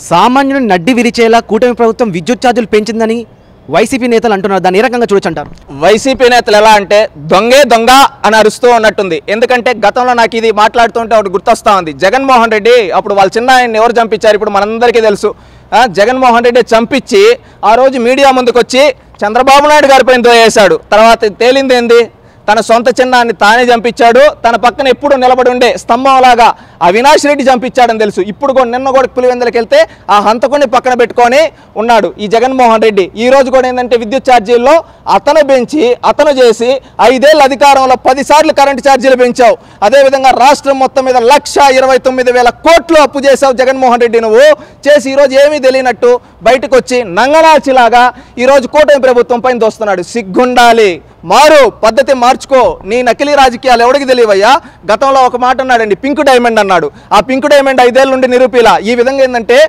సామాన్యుని నడ్డి విరిచేలా కూటమి ప్రభుత్వం విద్యుత్ ఛార్జీలు పెంచిందని వైసీపీ నేతలు అంటున్నారు. దాన్ని ఏ రకంగా చూడొచ్చంటారు? వైసీపీ నేతలు ఎలా అంటే దొంగే దొంగ అని అరుస్తూ ఉన్నట్టుంది. ఎందుకంటే గతంలో నాకు ఇది మాట్లాడుతుంటే ఒకటి గుర్తొస్తా ఉంది. జగన్మోహన్ రెడ్డి అప్పుడు వాళ్ళ చిన్న ఆయన్ని ఎవరు చంపించారు ఇప్పుడు మనందరికీ తెలుసు. జగన్మోహన్ రెడ్డి చంపించి ఆ రోజు మీడియా ముందుకు వచ్చి చంద్రబాబు నాయుడు గారిపైన దోయేశాడు. తర్వాత తేలింది ఏంది? తన సొంత చిన్నాన్ని తానే చంపించాడు. తన పక్కన ఎప్పుడు నిలబడి ఉండే స్తంభంలాగా అవినాష్ రెడ్డి చంపించాడని తెలుసు. ఇప్పుడు కూడా నిన్న కూడా పులివెందులకు వెళ్తే ఆ హంతకుడిని పక్కన పెట్టుకొని ఉన్నాడు ఈ జగన్మోహన్ రెడ్డి. ఈ రోజు కూడా ఏంటంటే విద్యుత్ ఛార్జీల్లో అతను పెంచి అతను చేసి 5 ఏళ్ళ అధికారంలో 10 సార్లు కరెంటు ఛార్జీలు పెంచావు. అదేవిధంగా రాష్ట్రం మొత్తం మీద 1,29,000 కోట్లు అప్పు చేశావు జగన్మోహన్ రెడ్డి. నువ్వు చేసి ఈరోజు ఏమీ తెలియనట్టు బయటకు వచ్చి నంగనాచిలాగా ఈరోజు కూటమి ప్రభుత్వం పైన దోస్తున్నాడు. సిగ్గుండాలి, మారు, పద్ధతి మార్చుకో. నీ నకిలీ రాజకీయాలు ఎవడికి తెలియవయ్యా? గతంలో ఒక మాట అన్నాడండి, పింక్ డైమండ్ అన్నాడు. ఆ పింక్ డైమండ్ 5 ఏళ్ళ నుండి నిరూపిలా. ఈ విధంగా ఏంటంటే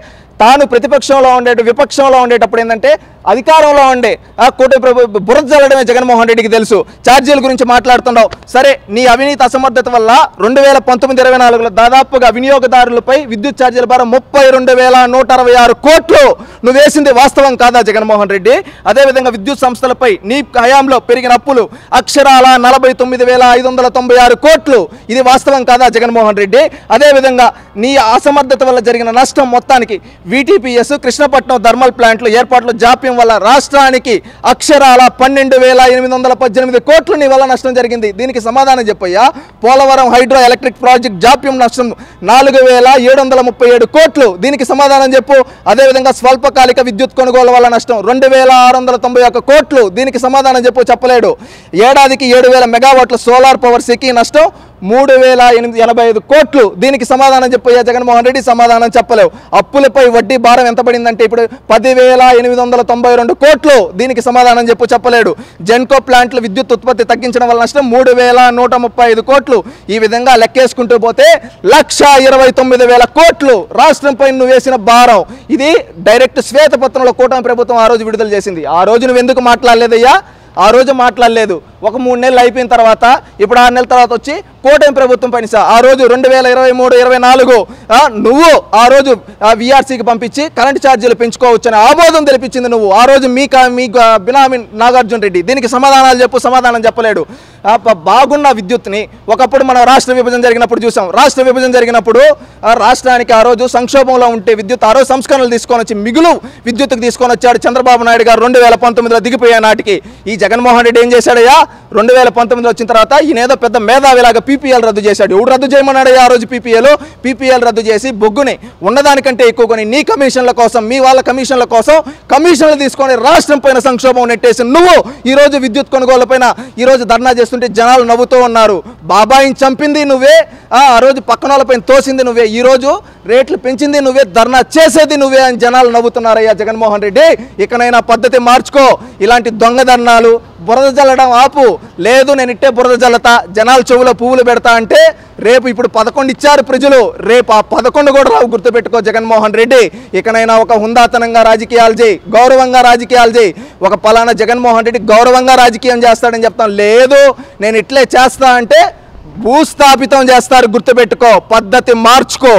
తాను ప్రతిపక్షంలో విపక్షంలో ఉండేటప్పుడు ఏంటంటే అధికారంలో ఉండే కూటమి ప్రభుత్వం బురద జల్లడమే జగన్మోహన్ రెడ్డికి తెలుసు. ఛార్జీల గురించి మాట్లాడుతున్నావు. సరే, నీ అవినీతి అసమర్థత వల్ల 2019-24లో దాదాపుగా వినియోగదారులపై విద్యుత్ ఛార్జీల భారం 32,166 కోట్లు నువ్వు వేసింది వాస్తవం కాదా జగన్మోహన్ రెడ్డి? అదేవిధంగా విద్యుత్ సంస్థలపై నీ హయాంలో పెరిగిన అప్పులు అక్షరాల 49,596 కోట్లు. ఇది వాస్తవం కాదా జగన్మోహన్ రెడ్డి? అదేవిధంగా నీ అసమర్థత వల్ల జరిగిన నష్టం మొత్తానికి VTPS కృష్ణపట్నం థర్మల్ ప్లాంట్లు ఏర్పాట్లు జాప్యం వల్ల రాష్ట్రానికి అక్షరాల 12,818 కోట్లు నీ వల్ల నష్టం జరిగింది. దీనికి సమాధానం చెప్పయ్యా. పోలవరం హైడ్రో ఎలక్ట్రిక్ ప్రాజెక్ట్ జాప్యం నష్టం 4,737 కోట్లు. దీనికి సమాధానం చెప్పు. అదేవిధంగా స్వల్పకాలిక విద్యుత్ కొనుగోలు వల్ల నష్టం 2,691 కోట్లు. దీనికి సమాధానం చెప్పు. చెప్పలేడు. ఏడాదికి 7,000 మెగావాట్ల సోలార్ పవర్ సెకీ నష్టం 3,885 కోట్లు. దీనికి సమాధానం చెప్పయ్యా జగన్మోహన్ రెడ్డి. సమాధానం చెప్పలేవు. అప్పులపై వడ్డీ భారం ఎంత పడిందంటే ఇప్పుడు 10,892 కోట్లు. దీనికి సమాధానం చెప్పు. చెప్పలేడు. జెన్కో ప్లాంట్లు విద్యుత్ ఉత్పత్తి తగ్గించడం వల్ల నష్టం 3,135 కోట్లు. ఈ విధంగా లెక్కేసుకుంటూ పోతే 1,29,000 కోట్లు రాష్ట్రంపై నువ్వు వేసిన భారం. ఇది డైరెక్ట్ శ్వేతపత్రంలో కూటమి ప్రభుత్వం ఆ రోజు విడుదల చేసింది. ఆ రోజు నువ్వు ఎందుకు మాట్లాడలేదయ్యా? ఆ రోజు మాట్లాడలేదు. ఒక 3 నెలలు అయిపోయిన తర్వాత ఇప్పుడు 6 నెలల తర్వాత వచ్చి కూటమి ప్రభుత్వం పని ఆ రోజు 2023-24 నువ్వు ఆ రోజు VRCకి పంపించి కరెంట్ ఛార్జీలు పెంచుకోవచ్చని ఆమోదం తెలిపించింది నువ్వు. ఆ రోజు మీ బినామీ నాగార్జున రెడ్డి. దీనికి సమాధానాలు చెప్పు. సమాధానం చెప్పలేడు. బాగున్న విద్యుత్ని ఒకప్పుడు మనం రాష్ట్ర విభజన జరిగినప్పుడు చూసాం. రాష్ట్ర విభజన జరిగినప్పుడు రాష్ట్రానికి ఆ రోజు సంక్షోభంలో ఉంటే విద్యుత్ ఆ రోజు సంస్కరణలు తీసుకొని వచ్చి మిగులు విద్యుత్తుకు తీసుకొని వచ్చాడు చంద్రబాబు నాయుడు గారు. 2019లో దిగిపోయే నాటికి ఈ జగన్మోహన్ రెడ్డి ఏం చేశాడయ్యా? 2019 వచ్చిన తర్వాత ఈయనేదో పెద్ద మేధావిలాగా PPL రద్దు చేశాడు. ఎవడు రద్దు చేయమన్నాడయ్యా ఆ రోజు? PPL రద్దు చేసి బొగ్గుని ఉన్నదానికంటే ఎక్కువ కొని నీ కమిషన్ల కోసం, మీ వాళ్ళ కమిషన్ల కోసం కమిషన్లు తీసుకొని రాష్ట్రం పైన సంక్షోభం నెట్టేసి నువ్వు ఈరోజు విద్యుత్ కొనుగోలు పైన ఈరోజు ధర్నా చేస్తుంటే జనాలు నవ్వుతూ ఉన్నారు. బాబాయిని చంపింది నువ్వే, ఆ రోజు పక్కన వాళ్ళపైన తోసింది నువ్వే, ఈరోజు రేట్లు పెంచింది నువ్వే, ధర్నా చేసేది నువ్వే అని జనాలు నవ్వుతున్నారయ్యా జగన్మోహన్ రెడ్డి. ఇకనైనా పద్ధతి మార్చుకో. ఇలాంటి దొంగ ధర్నాలు బురద జల్లడం ఆపు. లేదు నేను ఇట్టే బురద జల్లతా, జనాలు చెవులో పువ్వులు పెడతా అంటే రేపు ఇప్పుడు 11 ఇచ్చారు ప్రజలు, రేపు ఆ 11 కూడా రావు. గుర్తుపెట్టుకో జగన్మోహన్ రెడ్డి. ఇకనైనా ఒక హుందాతనంగా రాజకీయాలు చేయి, గౌరవంగా రాజకీయాలు చేయి. ఒక పలానా జగన్మోహన్ రెడ్డి గౌరవంగా రాజకీయం చేస్తాడని చెప్తాం. లేదు నేను ఇట్లే చేస్తా అంటే భూస్థాపితం చేస్తారు. గుర్తుపెట్టుకో. పద్ధతి మార్చుకో.